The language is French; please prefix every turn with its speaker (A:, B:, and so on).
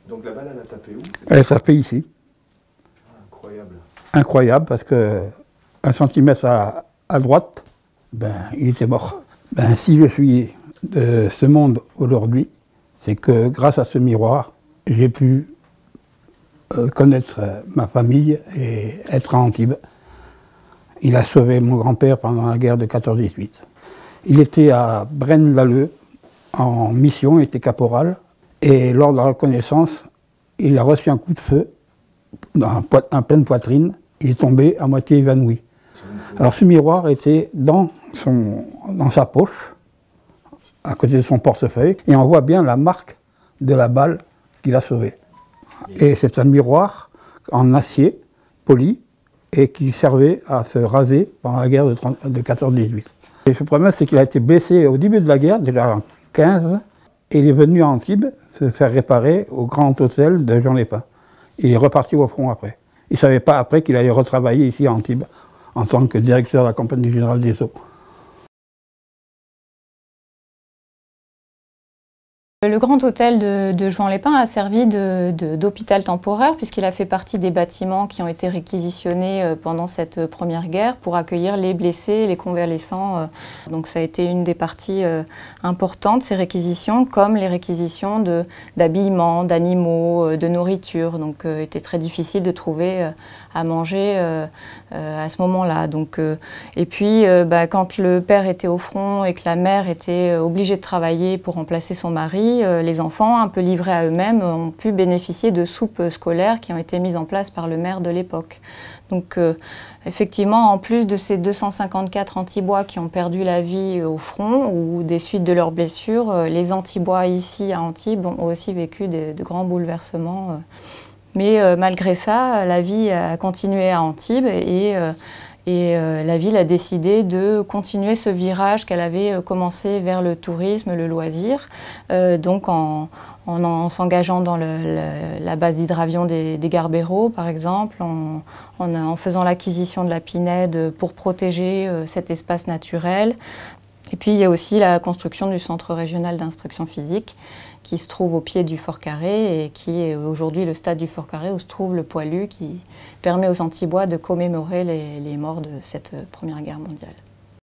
A: Donc la balle, elle a tapé où?
B: Elle a tapé ici.
A: Incroyable.
B: Incroyable, parce que 1 centimètre à droite, ben, il était mort. Ben, si je suis de ce monde aujourd'hui, c'est que grâce à ce miroir, j'ai pu connaître ma famille et être à Antibes. Il a sauvé mon grand-père pendant la guerre de 14-18. Il était à Braine-l'Alleud, en mission, il était caporal, et lors de la reconnaissance, il a reçu un coup de feu en pleine poitrine, il est tombé à moitié évanoui. Alors ce miroir était dans sa poche, à côté de son portefeuille, et on voit bien la marque de la balle qu'il a sauvée. Et c'est un miroir en acier poli et qui servait à se raser pendant la guerre de 14-18. Et le problème, c'est qu'il a été blessé au début de la guerre, déjà en 15, et il est venu à Antibes se faire réparer au Grand Hôtel de Jean Lépin. Il est reparti au front après. Il ne savait pas après qu'il allait retravailler ici à Antibes en tant que directeur de la Compagnie Générale des Eaux.
C: Le Grand Hôtel de Juan-les-Pins a servi d'hôpital temporaire puisqu'il a fait partie des bâtiments qui ont été réquisitionnés pendant cette première guerre pour accueillir les blessés, les convalescents. Donc ça a été une des parties importantes, ces réquisitions, comme les réquisitions d'habillement, d'animaux, de nourriture. Donc il était très difficile de trouver à manger à ce moment-là. Et puis quand le père était au front et que la mère était obligée de travailler pour remplacer son mari, les enfants, un peu livrés à eux-mêmes, ont pu bénéficier de soupes scolaires qui ont été mises en place par le maire de l'époque. Donc effectivement, en plus de ces 254 Antibois qui ont perdu la vie au front ou des suites de leurs blessures, les Antibois ici à Antibes ont aussi vécu de grands bouleversements. Mais malgré ça, la vie a continué à Antibes et la ville a décidé de continuer ce virage qu'elle avait commencé vers le tourisme, le loisir, donc en s'engageant dans la base d'hydravion des Garbéraux, par exemple, en faisant l'acquisition de la Pinède pour protéger cet espace naturel. Et puis il y a aussi la construction du centre régional d'instruction physique qui se trouve au pied du Fort Carré et qui est aujourd'hui le stade du Fort Carré où se trouve le poilu qui permet aux Antibois de commémorer les morts de cette Première Guerre mondiale.